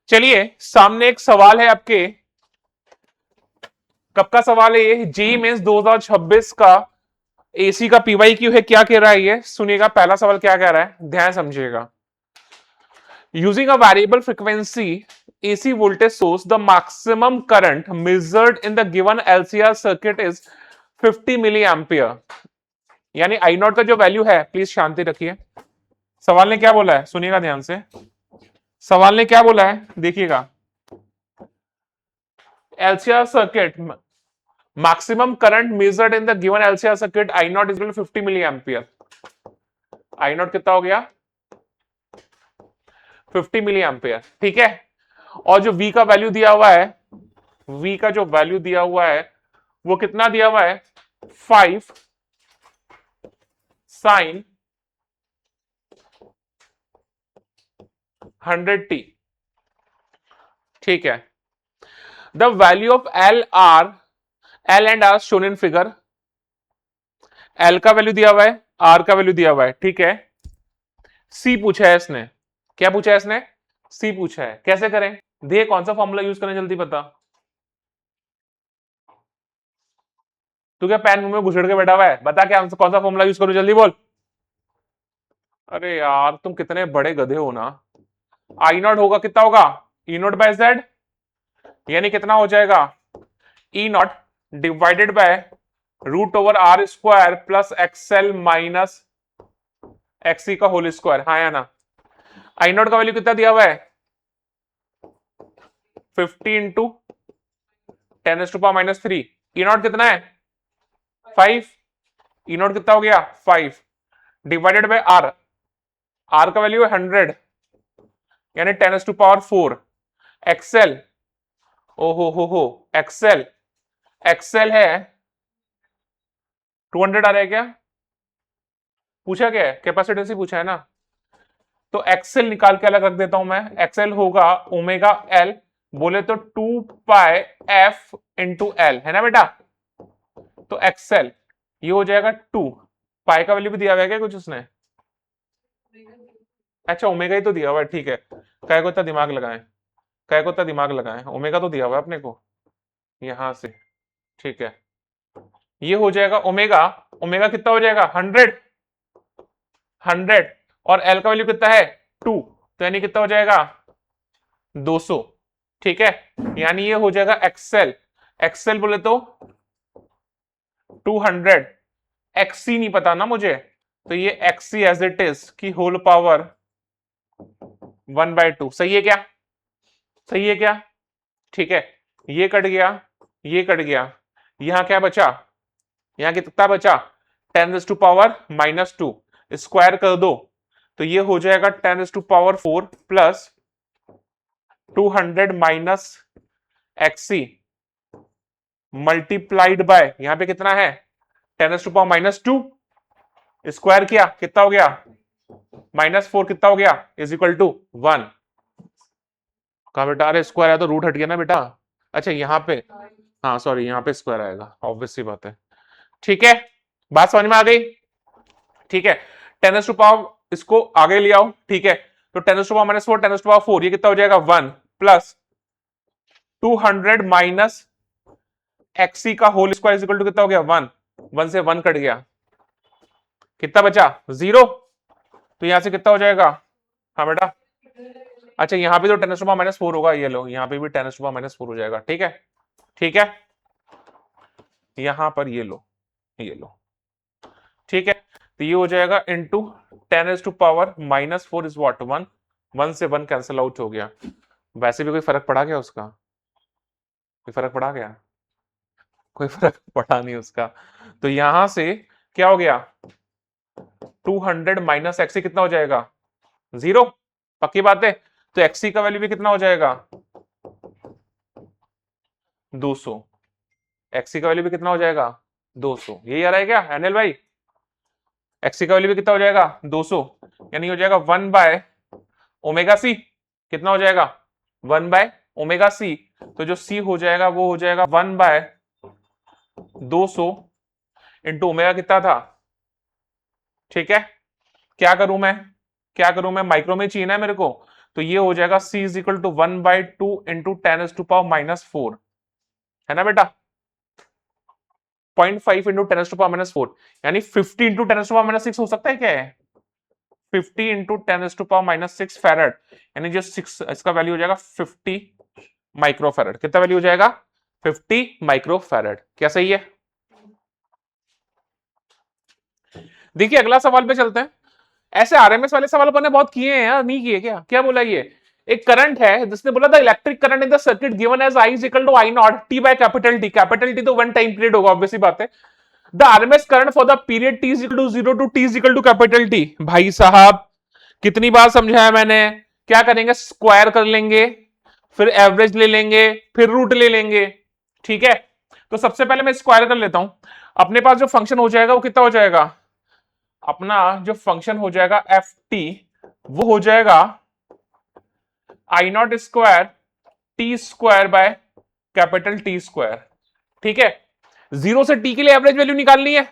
चलिए सामने एक सवाल है आपके, कब का सवाल है ये? जेईई मेंस 2026 का एसी का पीवाई क्यू है। क्या कह रहा है ये सुनिएगा। पहला सवाल क्या कह रहा है, ध्यान समझिएगा। Using a variable frequency AC voltage source, the maximum current measured in the given LCR circuit is 50 milliampere। यानी आई नॉट का जो वैल्यू है, प्लीज शांति रखिए। सवाल ने क्या बोला है सुनिएगा ध्यान से। सवाल ने क्या बोला है देखिएगा। LCR circuit maximum current measured in the given LCR circuit I naught is equal to 50 milliampere। I naught कितना हो गया? 50 milliampere। ठीक है। और जो V का वैल्यू दिया हुआ है, V का जो वैल्यू दिया हुआ है वो कितना दिया हुआ है? 5 sin 100t। ठीक है। The value of L and R shown in figure. L का वैल्यू दिया हुआ है, R का वैल्यू दिया हुआ है। ठीक है। C पूछा है इसने। क्या पूछा है इसने? C पूछा है। कैसे करें? देखिए कौन सा फॉर्मूला यूज करें, जल्दी बता। तू क्या पैन मुंह में घुसड़ के बैठा हुआ है? बता क्या कौन सा फॉर्मूला यूज करूं, जल्दी बोल। अरे यार तुम कितने बड़े गधे हो ना। आई नॉट होगा कितना होगा? ई नॉट बाय जेड, यानी कितना हो जाएगा? E naught divided by root over R square plus XL minus XC का होल स्क्वायर। हाँ या ना? आई नॉट का वैल्यू कितना दिया हुआ है? 50 इंटू 10⁻⁻3। ई नॉट कितना है? 5। ई नॉट कितना हो गया? 5 डिवाइडेड बाय आर। आर का वैल्यू है 100 यानी 10⁻⁴। एक्सएल, ओहो हो एक्सएल, एक्सएल है 200 आ रहा है क्या? पूछा क्या है? कैपेसिटेंस ही पूछा है ना। तो एक्सएल निकाल के अलग रख देता हूं मैं। एक्सएल होगा ओमेगा एल, बोले तो 2 पाई एफ इंटू एल, है ना बेटा। तो एक्सएल ये हो जाएगा 2 पाई का वैल्यू भी दिया हुआ है क्या कुछ उसने? अच्छा ओमेगा ही तो दिया हुआ है। ठीक है। काय को इतना दिमाग लगाएं, काय को इतना दिमाग लगाएं, ओमेगा तो दिया हुआ है अपने को यहां से। ठीक है। ये हो जाएगा ओमेगा, ओमेगा कितना हो जाएगा? 100 और एल का वैल्यू कितना है? 2, तो यानी कितना हो जाएगा? 200। ठीक है। यानी ये हो जाएगा एक्सएल। एक्सएल बोले तो 200। एक्सी नहीं पता ना मुझे, तो ये एक्सी एज इट इज की होल पावर 1/2। सही है क्या? सही है क्या? ठीक है। ये कट गया, ये कट गया, यहां क्या बचा? यहां कितना बचा? 10⁻⁻2 स्क्वायर कर दो तो ये हो जाएगा 10⁻⁴ plus 200 minus XC multiplied by यहां पे कितना है? 10⁻⁻2 स्क्वायर किया कितना हो गया? -4 कितना हो गया? Is equal to 1। कहा बेटा? अरे स्क्वायर है तो रूट हट गया ना बेटा। अच्छा यहाँ पे, हाँ सॉरी यहाँ पे स्क्वायर आएगा, ऑब्वियस सी बात है। ठीक है, बात समझ में आ गई? ठीक है। 10⁻⁴ इसको आगे ले आओ। ठीक है। तो 10⁻⁻4 10⁻⁴ ये कितना हो जाएगा? 1 प्लस 200 माइनस एक्सी का होल स्क्वायर इक्वल टू कितना हो गया? 1। 1 से 1 कट गया, कितना बचा? 0। तो यहां से कितना हो जाएगा? हाँ बेटा। अच्छा यहाँ पे तो 10⁻⁻4 होगा, ये लो यहाँ पे भी 10⁻⁻4 हो जाएगा। ठीक है। ठीक है। यहां पर ये लो, ये लो। ठीक है। तो ये हो जाएगा इंटू 10⁻⁻4 इज व्हाट? 1। 1 से 1 कैंसिल आउट हो गया। वैसे भी कोई फर्क पड़ा क्या उसका? कोई फर्क पड़ा क्या? कोई फर्क पड़ा नहीं उसका। तो यहां से क्या हो गया? 200 माइनस एक्सी कितना हो जाएगा? 0। पक्की बात है। तो एक्सी का वैल्यू भी कितना हो जाएगा? 200। एक्सी का वैल्यू भी कितना हो जाएगा? 200। यही आ रहा है क्या एनएल भाई? एक्सी का वैल्यू भी कितना हो जाएगा? 200, यानी हो जाएगा 1 बाय ओमेगा सी। कितना हो जाएगा? 1 बाय ओमेगा सी। तो जो सी हो जाएगा वो हो जाएगा 1 बाय 200 इंटू ओमेगा कितना था? ठीक है। क्या करूं मैं? क्या करूं मैं? माइक्रो में चाहिए ना मेरे को, तो ये हो जाएगा C is equal to 1/2 into 10⁻⁻⁴ है ना बेटा, 0.5 इंटू 10⁻⁻⁴, यानी 50 इंटू 10⁻⁻6 हो सकता है क्या है, 50 इंटू 10⁻⁻6 फैरेड, यानी जो 6 इसका वैल्यू हो जाएगा 50 माइक्रोफैरेड। कितना वैल्यू हो जाएगा, 50 माइक्रोफैरेड। क्या सही है? देखिए अगला सवाल पे चलते हैं। ऐसे आरएमएस वाले सवाल अपन ने बहुत किए हैं यार, नहीं किए क्या? क्या बोला ये, एक करंट है जिसने बोला था electric current in the circuit given as I is equal to I not T by capital T। Capital T तो वन टाइम पीरियड होगा, ऑब्वियसली बात है। The RMS current for the period T is equal to 0 to T is equal to capital T। भाई साहब कितनी बार समझाया मैंने, क्या करेंगे, स्क्वायर कर लेंगे, फिर एवरेज ले लेंगे, फिर रूट ले लेंगे, ठीक है। तो सबसे पहले मैं स्क्वायर कर लेता हूं। अपने पास जो फंक्शन हो जाएगा वो कितना हो जाएगा, अपना जो फंक्शन हो जाएगा एफ टी, वो हो जाएगा I not square T square by capital T square, ठीक है। 0 से टी के लिए एवरेज वैल्यू निकालनी है।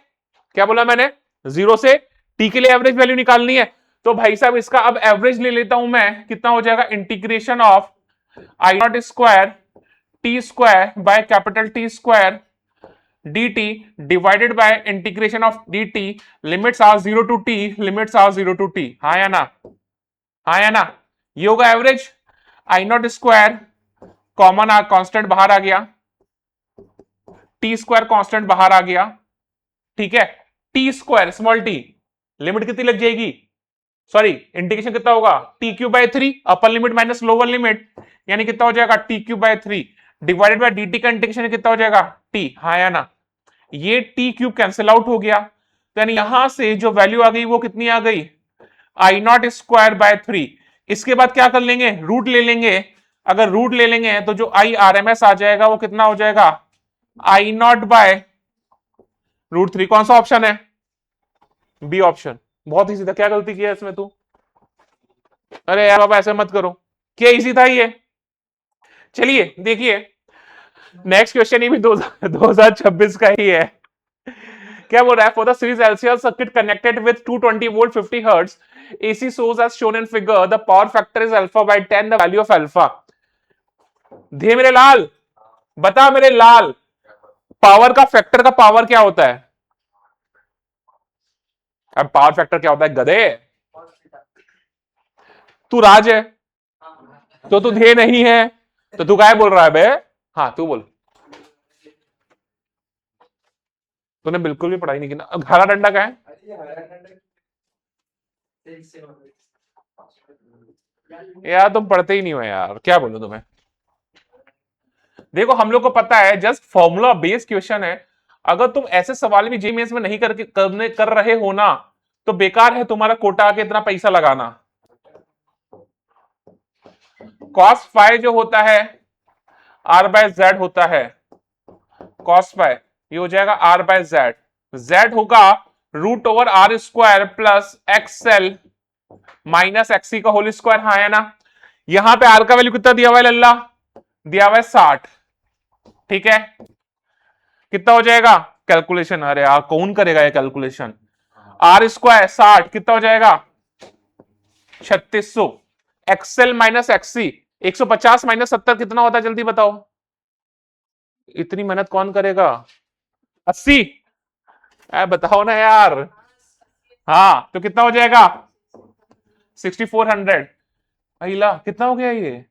क्या बोला मैंने, 0 से टी के लिए एवरेज वैल्यू निकालनी है। तो भाई साहब इसका अब एवरेज ले लेता हूं मैं, कितना हो जाएगा, integration of I not square T square by capital T square dt divided by integration of dt, limits are 0 to t, limits are 0 to t। हाँ या ना, हाँ या ना, ये होगा average. I not square common constant बाहर आ गया, टी स्क्वायर कांस्टेंट बाहर आ गया, ठीक है। T square small T, limit कितनी लग जाएगी, सॉरी इंटीग्रेशन कितना होगा, t³/3 upper limit minus lower limit, यानी कितना हो जाएगा t³/3 डिवाइडेड बाय dt का इंटीग्रेशन कितना हो जाएगा t। हाँ या ना, ये t³ कैंसिल आउट हो गया, तो यानी यहां से जो वैल्यू आ गई वो कितनी आ गई, आई नॉट स्क्वायर बाय 3। इसके बाद क्या कर लेंगे, रूट ले लेंगे। अगर रूट ले लेंगे तो जो आई आर एम एस आ जाएगा वो कितना हो जाएगा, आई नॉट बाय √3। कौन सा ऑप्शन है, बी ऑप्शन। बहुत इजी था, क्या गलती किया इसमें तू, अरे यार बाबा ऐसे मत करो, क्या इजी था ये। चलिए देखिए नेक्स्ट क्वेश्चन, ये भी 2026 का ही है। क्या बोल रहा है, for the series LCL circuit connected with 220 volt 50 hertz AC source as shown in figure, the power factor is alpha by 10, the value of alpha। धे मेरे लाल, बता मेरे लाल, पावर का फैक्टर का पावर क्या होता है, अब पावर फैक्टर क्या होता है गधे, तू राज है तो तू धे नहीं है, तो तू क्या बोल रहा है बे, हाँ तू बोल, तूने बिल्कुल भी पढ़ाई नहीं की ना। हरा डंडा क्या है, यार तुम पढ़ते ही नहीं हो यार, क्या बोलूं तुम्हें। देखो हम लोग को पता है जस्ट फॉर्मूला बेस्ड क्वेश्चन है, अगर तुम ऐसे सवाल भी जेईई में नहीं कर रहे हो ना, तो बेकार है तुम्हारा कोटा के इतना पैसा लगाना। cos फाइ जो होता है r/z होता है, cos फाइ ये हो जाएगा r/z, z होगा √r² plus XL minus XC का होल स्क्वायर। हाँ है ना, यहां पे r का वैल्यू कितना दिया हुआ है लल्ला, दिया हुआ है 60, ठीक है। कितना हो जाएगा कैलकुलेशन, अरे यार कौन करेगा ये कैलकुलेशन, r² 60 कितना हो जाएगा 3600, XL माइनस XC 150 माइनस 70 कितना होता है जल्दी बताओ, इतनी मेहनत कौन करेगा, 80, बताओ ना यार, हाँ तो कितना हो जाएगा 6400। अहिला कितना हो गया ये,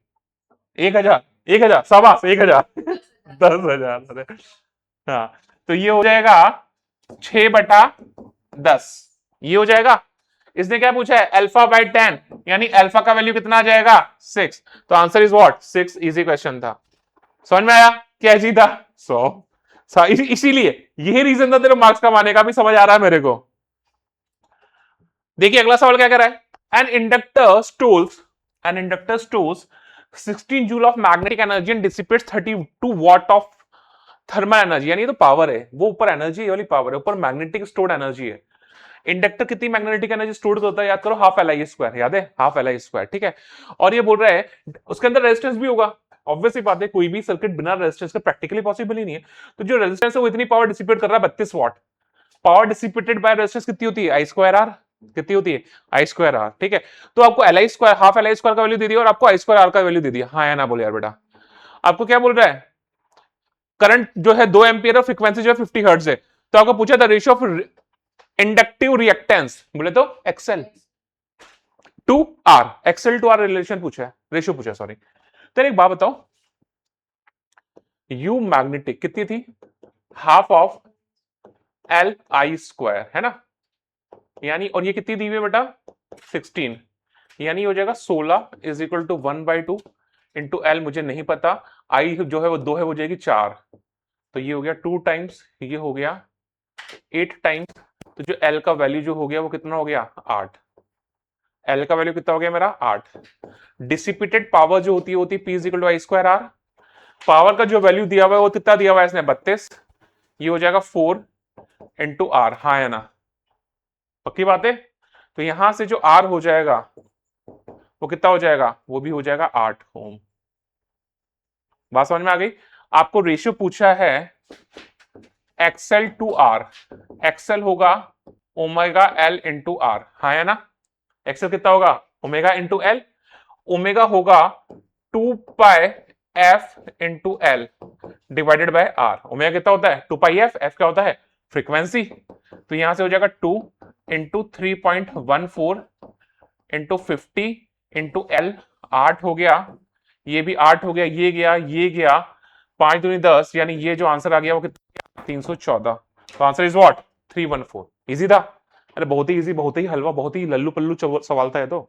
1000 शाबाश 1000 10,000, अरे हाँ तो ये हो जाएगा 6/10, ये हो जाएगा। इसने क्या पूछा है, अल्फा बाय 10, यानी अल्फा का वैल्यू कितना आ जाएगा 6, तो answer is what 6। Easy question था, समझ में आया क्या इजी था, 100। इसीलिए यही रीजन था तेरे मार्क्स कमाने का, भी समझ आ रहा है मेरे को। देखिए अगला सवाल क्या कर रहा है, an inductor stores 16 joule of magnetic energy and dissipates 32 what of thermal energy, यानी तो पावर है वो, ऊपर एनर्जी वाली पावर है, ऊपर मैग्नेटिक स्टोर्ड एनर्जी है। इंडक्टर कितनी मैग्नेटिक एनर्जी स्टोर होता है, याद करो हाफ LI², याद है हाफ LI², ठीक है। और ये बोल रहा है उसके अंदर रेजिस्टेंस भी होगा, ऑब्वियसली बात है कोई भी सर्किट बिना रेजिस्टेंस का प्रैक्टिकली पॉसिबल ही नहीं है। तो जो रेजिस्टेंस है वो इतनी पावर डिसिपेट कर रहा है 32 what, power dissipated by resistance कितनी होती है I²R, कितनी होती है आई स्क्वायर आर। ठीक है, तो आपको L I square half L I square का वैल्यू दे दिया और आपको आई स्क्वायर आर का वैल्यू दे दिया। हाँ या ना बोले यार बेटा। आपको क्या बोल रहा है, करंट जो है 2 एम्पियर और फ्रीक्वेंसी जो है 50 हर्ट्ज है। तो आपको पूछा था रेशियो ऑफ इंडक्टिव रिएक्टेंस, बोले तो XL to R, XL to R relation पूछा है, रेशियो पूछा सॉरी। तो एक बात बताओ, यू मैग्नेटिक कितनी थी, half of L I square है ना, यानी और ये कितनी दी हुई है बेटा 16, यानी हो जाएगा 16 is equal to 1/2 into L, मुझे नहीं पता, आई जो है वो 2 है, वो जाएगी 4, तो ये हो गया 2 टाइम्स, ये हो गया 8 टाइम्स, तो जो एल का वैल्यू जो हो गया वो कितना हो गया 8, एल का वैल्यू कितना हो गया मेरा 8। डिसिपेटेड पावर जो होती है P is equal to I square R, power का जो वैल्यू दिया हुआ है वो कितना दिया हुआ है इसने 32, ये हो जाएगा 4 इंटू आर। हाँ या ना, पक्की बात है। तो यहां से जो आर हो जाएगा वो कितना हो जाएगा, वो भी हो जाएगा 8 ओम। बात समझ में आ गई। आपको रेशियो पूछा है एक्सएल टू आर, एक्सएल होगा ओमेगा एल इंटू आर। हाँ या ना, एक्सएल कितना होगा ओमेगा इंटू एल, ओमेगा होगा 2 pi F into L divided by R. Omega कितना होता है 2 पाई एफ, एफ क्या होता है फ्रीक्वेंसी, तो यहां से हो जाएगा 2 इंटू 3.14 इंटू 50 इंटू एल, 8 हो गया, ये भी 8 हो गया, ये गया, ये गया, 5 दूनी 10, यानी ये जो आंसर आ गया वो कितना 314। तो आंसर इज व्हाट 314। इजी था, अरे बहुत ही इजी, बहुत ही हलवा, बहुत ही लल्लू पल्लू सवाल था ये तो।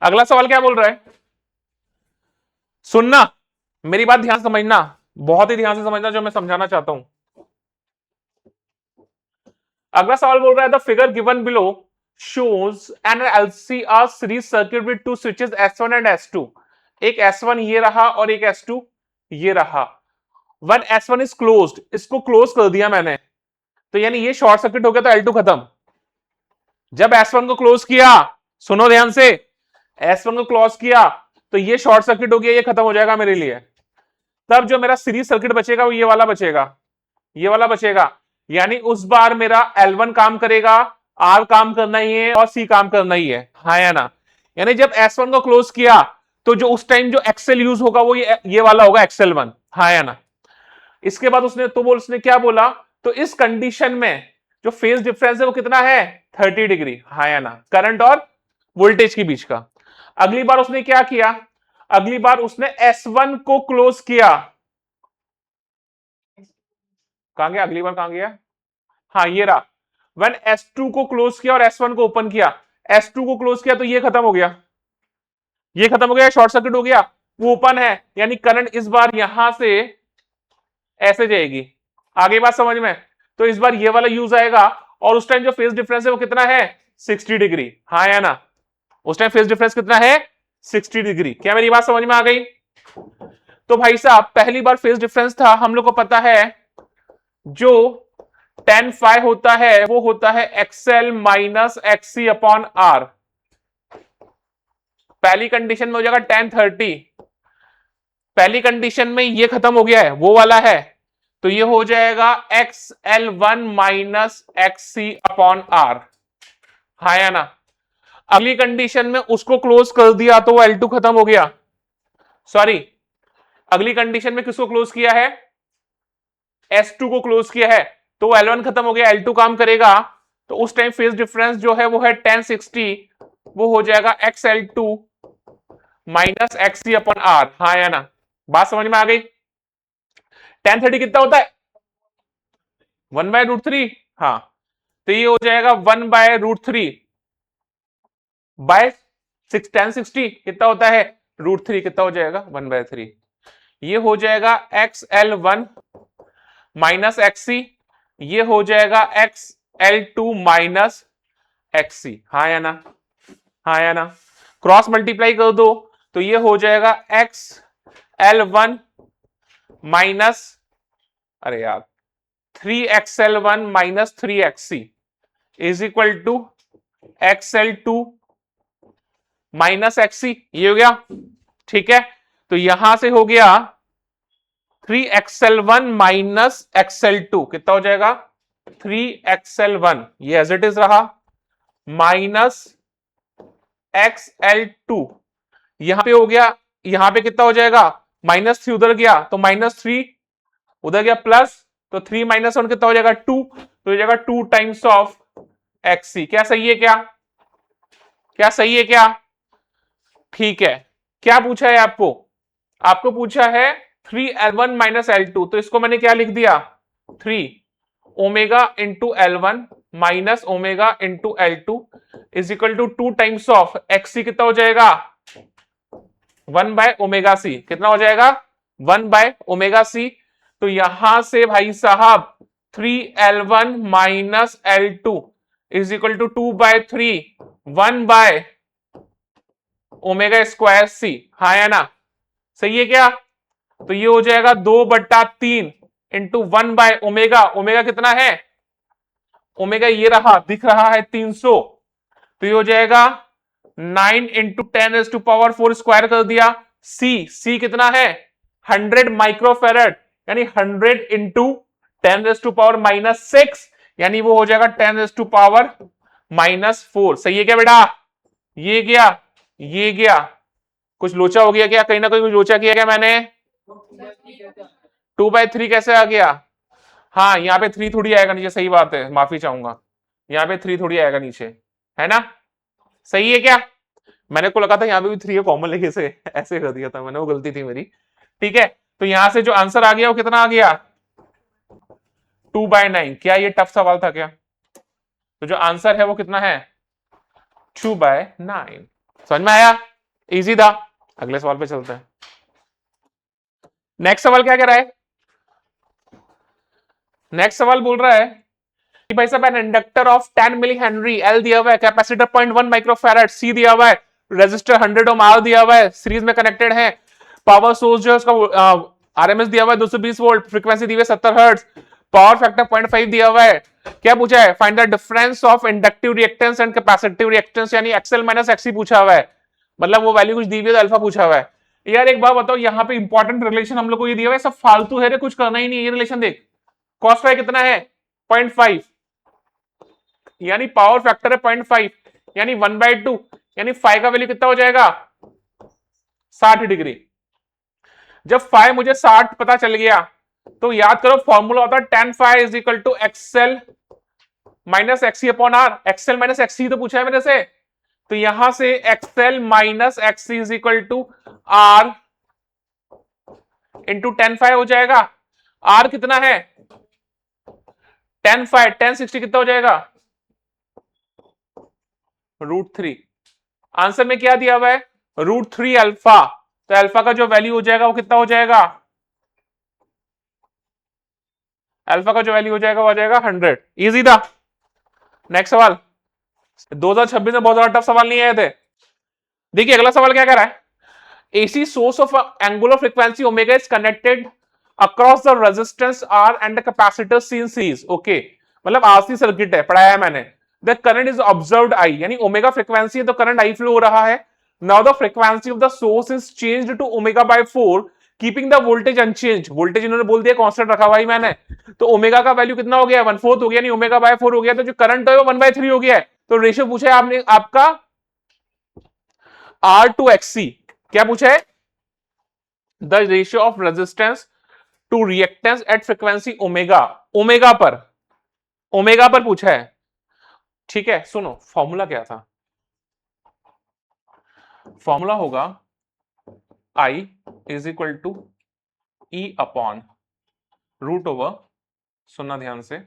अगला सवाल क्या बोल रहा है, सुनना मेरी बात ध्यान समझना, बहुत ही ध्यान से समझना जो मैं समझाना चाहता हूं। अगला सवाल बोल रहा है the figure given below shows N LCR series circuit with 2 switches S1 and S2। एक S1 ये रहा और एक S2 ये रहा। When S1 is closed, इसको क्लोज कर दिया मैंने, तो यानी ये शॉर्ट सर्किट हो गया, तो L2 खत्म। जब S1 को क्लोज किया, सुनो ध्यान से, S1 को क्लोज किया तो ये शॉर्ट सर्किट हो गया, ये खत्म हो जाएगा मेरे लिए। तब जो मेरा सीरीज सर्किट बचेगा वो ये वाला बचेगा, ये वाला बचेगा, यानी उस बार मेरा L1 काम करेगा, R काम करना ही है और C काम करना ही है। हाँ या ना, यानी जब S1 को क्लोज किया तो जो उस टाइम जो एक्सेल यूज होगा वो ये वाला होगा XL1। हाँ या ना, इसके बाद उसने क्या बोला, तो इस कंडीशन में जो फेज डिफरेंस है वो कितना है 30 डिग्री। हाँ या ना, करंट और वोल्टेज के बीच का। अगली बार उसने क्या किया, अगली बार उसने S1 को क्लोज किया, कहां गया अगली बार, कहां गया, हाँ ये रहा, व्हेन S2 को क्लोज किया और S1 को ओपन किया, S2 को क्लोज किया तो ये खत्म हो गया, ये खत्म हो गया, शॉर्ट सर्किट हो गया, वो ओपन है, यानी करंट इस बार यहां से ऐसे जाएगी। आगे बात समझ में, तो इस बार ये वाला यूज आएगा, और उस टाइम जो फेज डिफरेंस है वो कितना है 60 डिग्री। हाँ या ना, उस टाइम फेज डिफरेंस कितना है 60 डिग्री। क्या मेरी बात समझ में आ गई। तो भाई साहब पहली बार फेज डिफरेंस था, हम लोग को पता है जो tan फाई होता है वो होता है XL minus XC upon R। पहली कंडीशन में हो जाएगा tan 30, पहली कंडीशन में ये खत्म हो गया है, वो वाला है, तो ये हो जाएगा XL1 minus XC upon R। हाँ या ना, अगली कंडीशन में उसको क्लोज कर दिया तो वो L2 खत्म हो गया, सॉरी अगली कंडीशन में किसको क्लोज किया है S2 को क्लोज किया है, तो L1 खत्म हो गया, L2 काम करेगा, तो उस टाइम फेज डिफरेंस जो है वो है tan 60, वो हो जाएगा XL2 minus XC upon R। हाँ या ना, बात समझ में आ गई। tan 30 कितना होता है 1/√3, हाँ तो ये हो जाएगा 1/√3 बाय tan 60 कितना होता है √3, कितना हो जाएगा 1/3, ये हो जाएगा XL1 माइनस XC, ये हो जाएगा XL2 माइनस XC। हाँ या ना, हाँ या ना, क्रॉस मल्टीप्लाई कर दो तो ये हो जाएगा XL1 माइनस, अरे यार 3XL1 minus 3XC is equal to XL2 minus XC, ये हो गया, ठीक है। तो यहां से हो गया 3XL1 माइनस XL2 कितना हो जाएगा 3xl1 ये एज इट इज रहा, माइनस xl2 यहां पे हो गया, यहां पे कितना हो जाएगा, -3 उधर गया तो -3 उधर गया प्लस, तो 3 - 1 कितना हो जाएगा 2, तो हो जाएगा 2 टाइम्स ऑफ xc। क्या सही है क्या, क्या सही है क्या, ठीक है। क्या पूछा है आपको, आपको पूछा है 3l1 - l2, तो इसको मैंने क्या लिख दिया 3 omega into L1 minus omega into L2 is equal to 2 times of xc, कितना हो जाएगा 1 बाय ओमेगा सी, कितना हो जाएगा 1 बाय ओमेगा सी। तो यहां से भाई साहब 3l1 minus L2 is equal to 2 by 3 1 by omega square C, हाँ या ना, सही है क्या। तो ये हो जाएगा 2/3 इंटू 1 बाय ओमेगा, ओमेगा कितना है, ओमेगा ये रहा दिख रहा है 300, तो ये हो जाएगा 9 इंटू 10⁴ स्क्वायर कर दिया। सी कितना है 100 माइक्रोफेरेड, यानी 100 इंटू 10⁻⁻6, यानी वो हो जाएगा 10⁻⁻4। सही है क्या बेटा, ये गया ये गया, कुछ लोचा हो गया क्या, कहीं ना कहीं कुछ लोचा किया क्या मैंने, 2/3 कैसे आ गया, हाँ यहाँ पे 3 थोड़ी आएगा नीचे, सही बात है, माफी चाहूंगा, यहाँ पे 3 थोड़ी आएगा नीचे, है ना, सही है क्या। मैंने को लगा था यहाँ पे भी 3 है कॉमन, लेके ऐसे कर दिया था मैंने, वो गलती थी मेरी, ठीक है। तो यहां से जो आंसर आ गया वो कितना आ गया 2/9। क्या ये टफ सवाल था क्या, तो जो आंसर है वो कितना है 2/9। समझ में आया, इजी था। अगले सवाल पे चलते हैं। नेक्स्ट सवाल क्या कह रहा है, नेक्स्ट सवाल बोल रहा है कि भाई साहब an inductor of 10 milli henry, L दिया हुआ है, कैपेसिटर 0.1 माइक्रोफैराड, सी दिया हुआ है, रेजिस्टर 100 ओम, आर दिया हुआ है, सीरीज में कनेक्टेड है, पावर सोर्स जो है उसका आरएमएस दिया हुआ है 220 वोल्ट, फ्रीक्वेंसी दी हुई है 70 हर्ट्ज, पावर फैक्टर 0.5 दिया हुआ है। क्या पूछा है, find the difference of inductive reactance and capacitive reactance, यानी एक्सएल माइनस एक्ससी पूछा हुआ है, मतलब वो वैल्यू कुछ दी हुई है तो अल्फा पूछा हुआ है। यार एक बात बताओ, यहाँ पे इंपॉर्टेंट रिलेशन हम लोग को ये दिया हुआ है, सब फालतू है रे, कुछ करना ही नहीं, ये रिलेशन देख, कॉस फाई कितना है 0.5, यानी पावर फैक्टर है 0.5, यानी 1/2, यानी फाई का वैल्यू कितना हो जाएगा 60 डिग्री। जब फाई मुझे 60 पता चल गया तो याद करो फॉर्मूला होता है tan phi is equal to XL minus XC upon R, XL minus XC तो पूछा है मेरे से, तो यहां से XL minus XC is equal to R into tan phi हो जाएगा। आर कितना है tan फाई, tan 60 कितना हो जाएगा √3। आंसर में क्या दिया हुआ है √3 अल्फा, तो अल्फा का जो वैल्यू हो जाएगा वो कितना हो जाएगा, अल्फा का जो वैल्यू हो जाएगा वो आ जाएगा 100। इजी था। नेक्स्ट सवाल, 2026 में बहुत ज्यादा टफ सवाल नहीं आए थे। देखिए अगला सवाल क्या कह रहा है, AC source of angular frequency omega is connected across the resistance R and the capacitor C in series. Okay, मतलब RC सर्किट है, पढ़ाया है मैंने। The current is observed I, यानी ओमेगा फ्रीक्वेंसी है तो करंट I फ्लो हो रहा है। Now the frequency of the source is changed to omega by 4, keeping the voltage unchanged, voltage इन्होंने बोल दिया कांस्टेंट रखा भाई मैंने, तो ओमेगा का वैल्यू कितना हो गया 1/4 हो गया, नहीं ओमेगा बाय 4 हो गया, तो जो करंट है वो 1/3 हो गया है। तो रेशियो पूछा है आपने आपका R/XC, क्या पूछा है the ratio of resistance to reactance at frequency omega, omega पर पूछा है। ठीक है सुनो, फॉर्मूला क्या था, फॉर्मूला होगा I is equal to E upon root over, सुनना ध्यान से,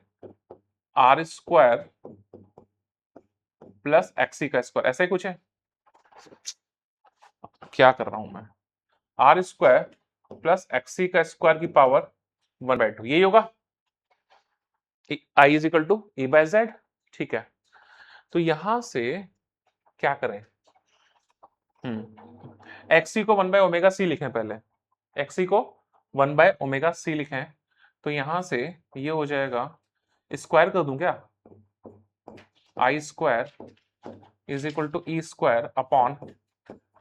R स्क्वायर प्लस XC का स्क्वायर, ऐसा ही कुछ है, क्या कर रहा हूं मैं, R स्क्वायर प्लस XC का स्क्वायर की पावर 1/2, यही होगा I is equal to E/Z। ठीक है, तो यहां से क्या करें, XC को 1/ωc लिखें, पहले XC को 1/ωc लिखें, तो यहां से ये हो जाएगा, स्क्वायर कर दूं क्या, I square is equal to E square upon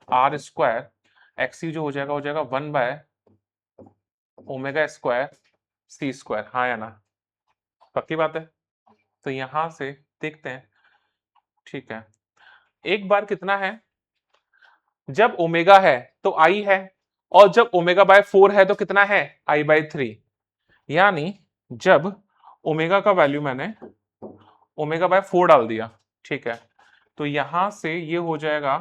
R square, XC जो हो जाएगा 1/ω² C स्क्वायर, हाँ या ना, पक्की बात है। तो यहां से देखते हैं, ठीक है। एक बार कितना है, जब ओमेगा है तो आई है, और जब ओमेगा बाय 4 है तो कितना है, आई बाय 3। यानी जब ओमेगा का वैल्यू मैंने ओमेगा बाय 4 डाल दिया, ठीक है, तो यहां से ये हो जाएगा,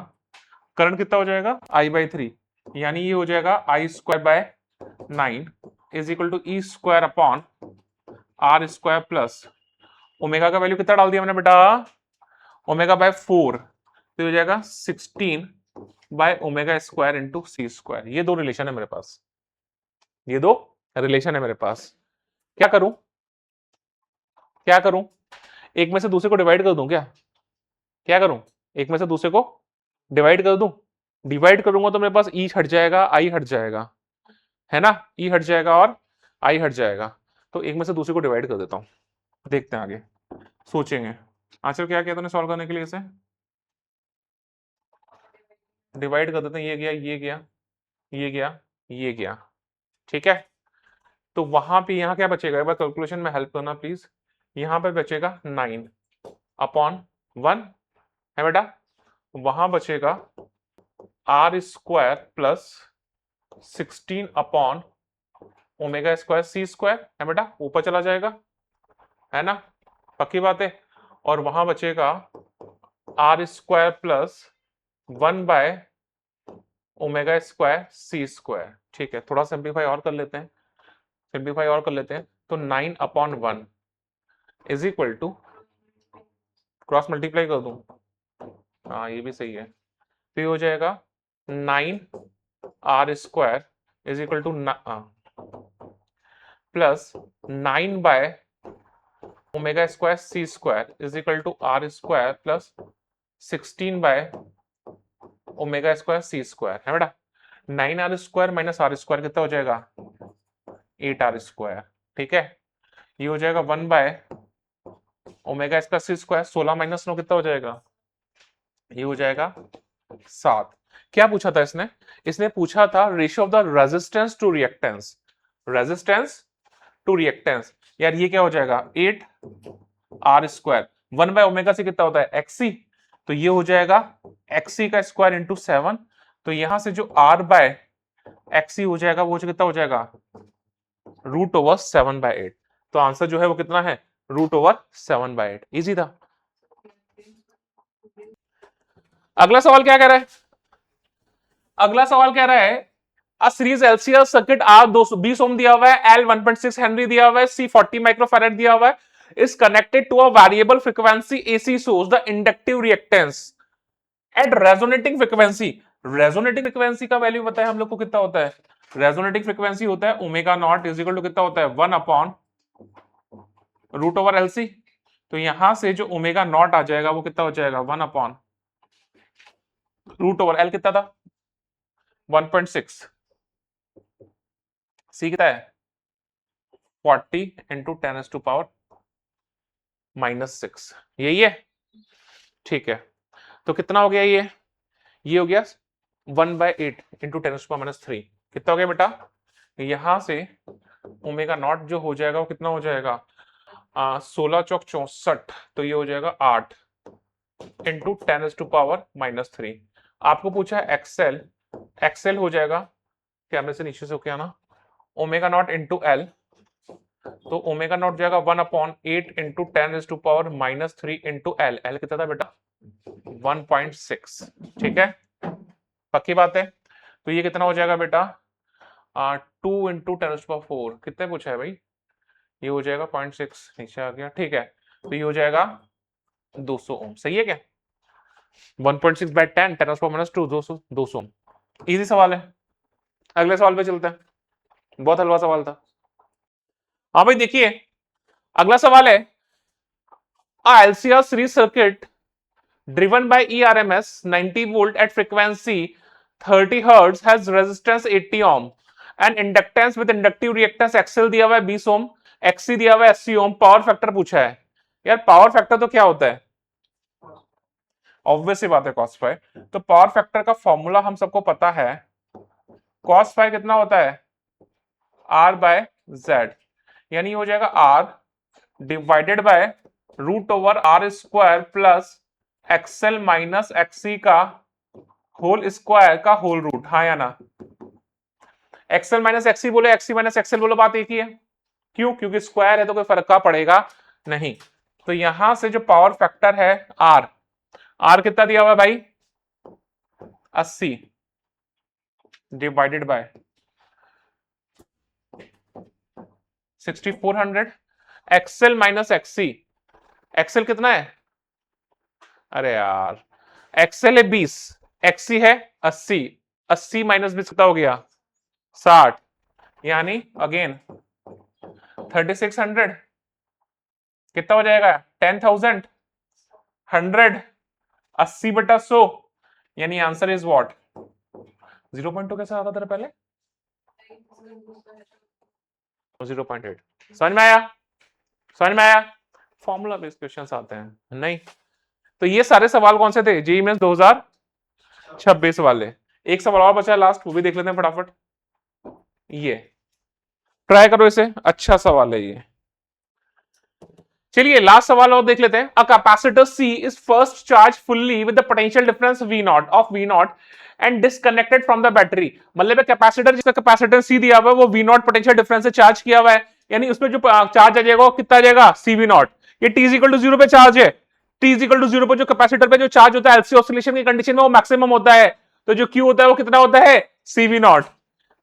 करंट कितना हो जाएगा, आई बाय 3, यानी ये हो जाएगा I square by 9 is equal to E square upon R square plus omega का वैल्यू कितना डाल दिया मैंने बेटा, ओमेगा बाय 4, तो हो जाएगा 16 by omega square into C square. ये दो रिलेशन है मेरे पास, ये दो रिलेशन है मेरे पास। क्या करूं, क्या करूं, एक में से दूसरे को डिवाइड कर दूं क्या, क्या करूं, एक में से दूसरे को डिवाइड कर दूं, डिवाइड करूंगा तो मेरे पास ई हट जाएगा, आई हट जाएगा, है ना, ई हट जाएगा और आई हट जाएगा, तो एक में से दूसरे को डिवाइड कर देता हूं, देखते हैं आगे, सोचेंगे। आंसर क्या किया तूने सॉल्व करने के लिए, इसे डिवाइड कर देते हैं, ये गया, ये गया, ये गया, ये गया, ठीक है। तो वहां पे यहां क्या बचेगा, एक बार कैलकुलेशन में हेल्प करना प्लीज। यहां पे बचेगा 9 अपॉन 1 है बेटा, वहां बचेगा R square plus 16 upon omega square C square है बेटा, ऊपर चला जाएगा, है ना, पक्की बात है। और वहां बचेगा R square plus 1 by omega square C square, ठीक है। थोड़ा सिंप्लीफाई और कर लेते हैं, सिंप्लीफाई और कर लेते हैं, तो 9 upon 1 is equal to, cross multiply कर दूं, हाँ ये भी सही है, तो ये हो जाएगा 9 R square is equal to plus 9 by omega square C square is equal to R square plus 16 by omega square C square है बेटा। 9 R square minus R square कितना हो जाएगा, 8 आर स्क्वायर, ठीक है। ये हो जाएगा 1 by omega square C square, 16 minus 9 कितना हो जाएगा, ये हो जाएगा 7। क्या पूछा था इसने, इसने पूछा था ratio of the resistance to reactance, resistance to reactance. यार ये क्या हो जाएगा, 8 आर स्क्वायर, 1 बाय ओमेगा से कितना होता है, एक्सी, तो ये हो जाएगा एक्सी का स्क्वायर इंटू 7, तो यहां से जो आर बाय एक्सी हो जाएगा वो कितना हो जाएगा, रूट ओवर 7 बाय 8। तो आंसर जो है वो कितना है, रूट ओवर 7 बाय 8। इजी था। अगला सवाल क्या कह रहा है, अगला सवाल कह रहा है सीरीज एलसीआर सर्किट आर 220 ओम दिया हुआ है, एल 1.6 हेनरी दिया हुआ है, सी 40 माइक्रोफैराड दिया हुआ है, is connected to a variable frequency AC source, the inductive reactance at resonating frequency। resonating frequency का वैल्यू बताया हम लोग को कितना होता है, resonating frequency होता है omega not is equal to कितना होता है, 1 अपॉन रूट ओवर एलसी। तो यहां से जो ओमेगा नॉट आ जाएगा वो कितना हो जाएगा, 1 अपॉन रूट ओवर एल कितना था, 1.6, सी कितना है 40 इंटू 10⁻⁻⁻⁶, यही है, ठीक है। तो कितना हो गया ये हो गया 1 बाय 8 इंटू 10⁻⁻³ कितना हो गया बेटा, यहां से ओमेगा नॉट जो हो जाएगा वो कितना हो जाएगा, 16 चौक 64, तो ये हो जाएगा 8 इंटू 10⁻⁻³ आपको पूछा है एक्सएल, एक्सएल हो जाएगा, कैमरे से नीचे से होके आना, ओमेगा नॉट इंटू एल, तो ओमेगा नॉट जाएगा 1 upon 8 into 10⁻³ into L, L कितना था बेटा 1.6, ठीक है, पक्की बात है। तो ये कितना हो जाएगा बेटा 2 इंटू 10⁻⁴, कितने पूछा है भाई, ये हो जाएगा 0.6, नीचे आ गया, ठीक है। तो ये हो जाएगा 200 ओम, सही है क्या, 1.6 बाय 10 10⁻², 200 ओम। इजी सवाल है। अगले सवाल पे चलते हैं, बहुत हलवा सवाल था। हाँ भाई देखिए, अगला सवाल है LCR series circuit driven by ERMS 90 volt at frequency 30 Hz has resistance 80 ohm and inductance with inductive reactance XL दिया हुआ है 20 ohm, XC दिया हुआ है 80 ohm, पावर फैक्टर पूछा है। यार पावर फैक्टर तो क्या होता है, ऑब्वियस सी बात है cos फाई। तो पावर फैक्टर का फॉर्मूला हम सबको पता है, cos फाई कितना होता है R बाय Z, यानी हो जाएगा R divided by root over R square plus XL minus XC का होल स्क्वायर का होल रूट, हाँ या ना? एक्सएल माइनस एक्सी बोलो, एक्सी माइनस एक्सएल बोलो, बात एक ही है। क्यों? क्योंकि स्क्वायर है तो कोई फर्क का पड़ेगा नहीं। तो यहां से जो पावर फैक्टर है आर, आर कितना दिया हुआ है भाई? 80 divided by 6400। XL minus XC, XL कितना है? अरे यार, एक्सएल है 20, एक्सी है 80, 80 माइनस 20 कितना हो गया? 60, यानी अगेन 3600 कितना हो जाएगा? 10,000, 100, 80/100, यानी आंसर इज व्हाट? 0.2 कैसे आता था पहले? 0.8। समझ में आया? समझ में आया? फॉर्मूला बेस्ड क्वेश्चंस आते हैं नहीं? तो ये सारे सवाल कौन से थे? जेईई मेंस 2026 वाले। एक सवाल और बचा है लास्ट, वो भी देख लेते हैं फटाफट। ये ट्राई करो इसे, अच्छा सवाल है ये। चलिए लास्ट सवाल और देख लेते हैं। A capacitor C is first charged fully with the potential difference V0 and disconnected from the battery। मतलब कैपेसिटर, जिसका कैपेसिटर C दिया हुआ है वो V0 पोटेंशियल डिफरेंस से चार्ज किया हुआ है, यानी उसमें जो चार्ज आ जाएगा वो कितना आ जाएगा? CV0। ये T इज इक्वल टू 0 पे चार्ज है, T इज इक्वल टू 0 पे जो कैपेसिटर पे जो चार्ज होता है एलसी ऑसिलेशन की कंडीशन में वो मैक्सिमम होता है। तो जो Q होता है वो कितना होता है? CV0।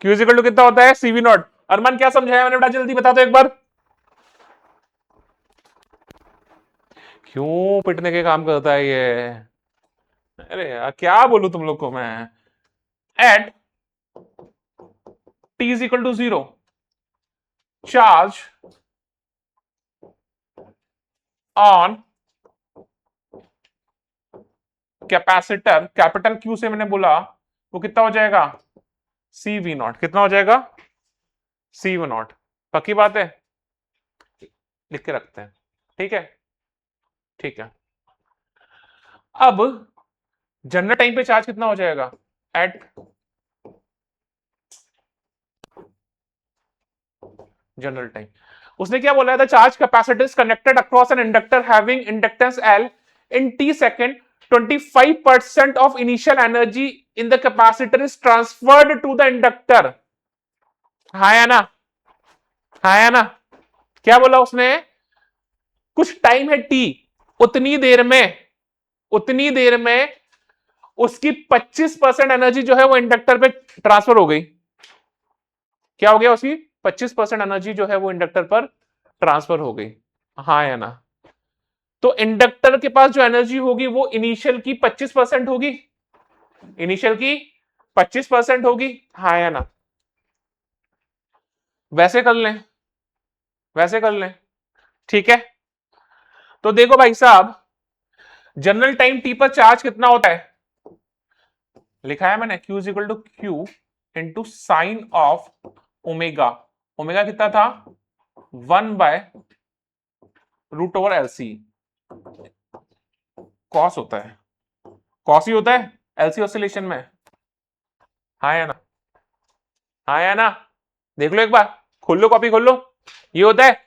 Q is equal to कितना होता है? CV0। अरमान क्या समझाया मैंने बेटा, जल्दी बता दो एक बार। क्यों पिटने के काम करता है ये? अरे यार क्या बोलूं तुम लोग को मैं। At T is equal to 0 charge on capacitor, capital Q से मैंने बोला वो कितना हो जाएगा? CV0। कितना हो जाएगा? CV0। पक्की बात है? लिख के रखते हैं, ठीक है? ठीक है। अब जनरल टाइम पे चार्ज कितना हो जाएगा? एट जनरल टाइम उसने क्या बोला था? Charge capacitor is connected across an inductor having inductance L in T second, 25% of initial energy in the capacitor is transferred to the inductor. हाँ या ना? हाँ या ना? क्या बोला उसने? कुछ टाइम है T, उतनी देर में उसकी 25% एनर्जी जो है वो इंडक्टर पे ट्रांसफर हो गई। क्या हो गया? उसकी 25% एनर्जी जो है वो इंडक्टर पर ट्रांसफर हो गई। हाँ या ना? तो इंडक्टर के पास जो एनर्जी होगी वो इनिशियल की 25% होगी, इनिशियल की 25% होगी। हाँ या ना? वैसे कर लें, वैसे कर लें, ठीक है? तो देखो भाई साहब, जनरल टाइम टी पर चार्ज कितना होता है? लिखा है मैंने, Q is equal to Q into sine of omega. Omega कितना था? 1/√/LC। कॉस होता है, कॉस ही होता है एलसी ऑसिलेशन में। हाँ या ना? हाँ या ना? देख लो एक बार, खोल लो कॉपी, खोल लो। ये होता है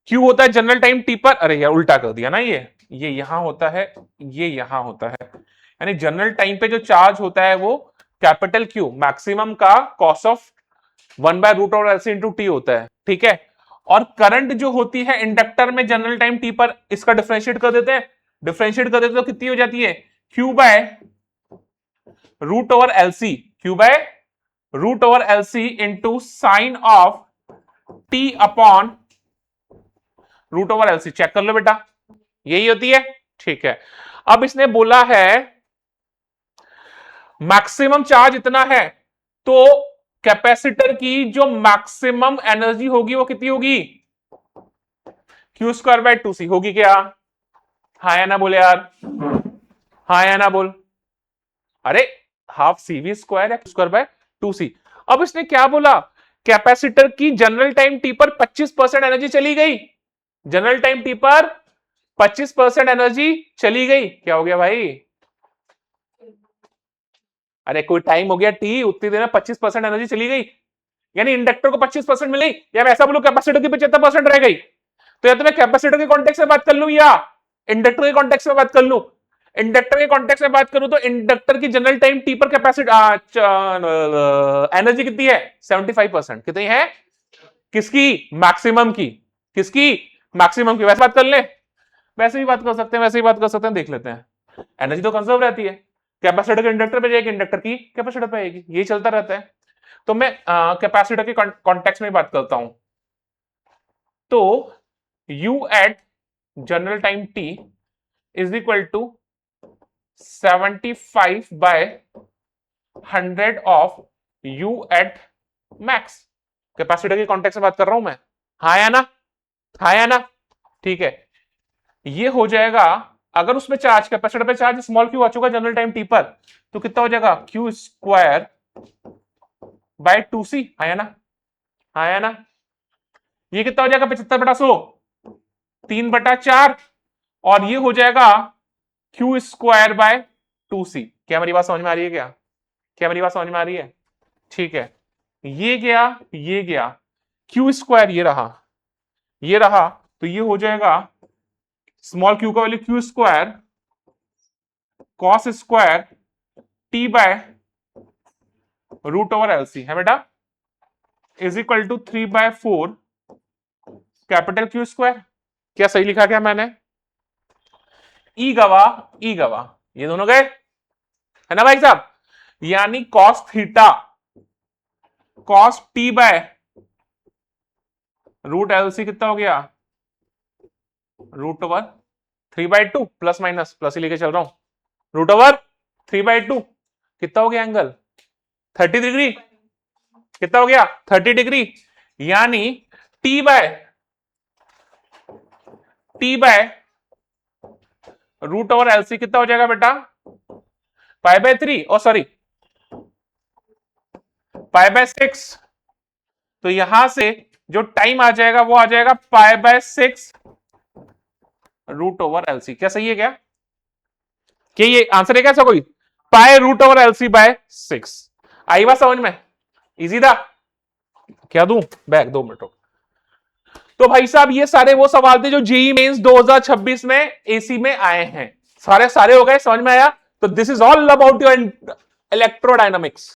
Q होता है जनरल टाइम टी पर। अरे यार उल्टा कर दिया ना, ये यहां होता है, ये यहां होता है। यानी जनरल टाइम पे जो चार्ज होता है वो कैपिटल Q मैक्सिमम का cos of 1/√LC into T होता है, ठीक है? और करंट जो होती है इंडक्टर में जनरल टाइम टी पर, इसका डिफरेंशिएट कर देते हैं, डिफरेंशिएट कर देते तो कितनी हो जाती है? Q/√LC, Q/√LC into sine of T upon √LC। Check कर लो बेटा, यही होती है, ठीक है? अब इसने बोला है मैक्सिमम चार्ज इतना है, तो कैपेसिटर की जो मैक्सिमम एनर्जी होगी वो कितनी होगी? Q²/2C होगी क्या? हाँ या ना बोले यार? हाँ या ना बोल? अरे हाफ CV² या Q²/2C। अब इसने क्या बोला? कैपेसिटर की जनरल टाइम टी पर 25% एनर्जी चली गई, जनरल टाइम टी पर 25% एनर्जी चली गई। क्या हो गया भाई? अरे कोई टाइम हो गया T, उतनी देर में 25% एनर्जी चली गई, यानी इंडक्टर को 25% मिल गई, या मैं ऐसा बोलूं कैपेसिटर की 75% रह गई। तो या तो मैं कैपेसिटर के कॉन्टेक्स्ट में बात कर लूं या इंडक्टर के कॉन्टेक्स्ट में बात कर लूं। इंडक्टर के कॉन्टेक्स्ट में बात करूं तो इंडक्टर की जनरल टाइम टी पर कैपेसिटी एनर्जी कितनी है 75%। कितनी है किसकी मैक्सिमम की, किसकी मैक्सिमम की। वैसे बात कर ले, वैसे भी बात कर सकते हैं, वैसे ही बात कर सकते हैं, देख लेते हैं। एनर्जी तो कंजर्व रहती है, कैपेसिटर के इंडक्टर पे जाएगी, इंडक्टर की कैपेसिटर पे आएगी, ये चलता रहता है। तो मैं कैपेसिटर के कॉन्टेक्स्ट में बात करता हूं तो u at general time t is equal to 75/100 of u at max. Capacitor के कॉन्टेक्स्ट में बात कर रहा हूं मैं, हाँ या ना, हाँ या ना, ठीक है। ये हो जाएगा, अगर उसमें चार्ज कैपेसिटर पे चार्ज स्मॉल क्यू आ चुका जनरल टाइम टी पर, तो कितना हो जाएगा क्यू स्क्वायर बाय 2c, हाँ या ना, हाँ या ना। ये कितना हो जाएगा 75/100, 3/4, और ये हो जाएगा क्यू स्क्वायर बाय 2c। क्या मेरी बात समझ में आ रही है क्या, क्या मेरी बात समझ में आ रही है, ठीक है। ये गया क्यू स्क्वायर, ये रहा, तो ये हो जाएगा स्मॉल क्यू का value Q square cos square T by root over LC है बेटा, is equal to 3/4 capital Q square. क्या सही लिखा क्या मैंने, ई गवा ये दोनों गए, है ना भाई साहब। यानी cos theta cos T by root LC कितना हो गया, root over 3/2 plus minus plus ही लेके चल रहा हूं, रूट ओवर 3/2 कितना हो गया एंगल 30 डिग्री, कितना हो गया 30 डिग्री। यानी T by root over LC कितना हो जाएगा बेटा π/3, ओ सॉरी π/6। तो यहां से जो टाइम आ जाएगा वो आ जाएगा π/6 रूट ओवर एलसी। क्या सही है क्या, क्या ये आंसर है क्या ऐसा कोई, pi root over LC by 6। आई बात समझ में, इजी था। क्या दूं बैक, 2 मिनट। तो भाई साहब ये सारे वो सवाल थे जो जेईई मेंस 2026 में एसी में आए हैं, सारे हो गए, समझ में आया। तो this is all about your electrodynamics.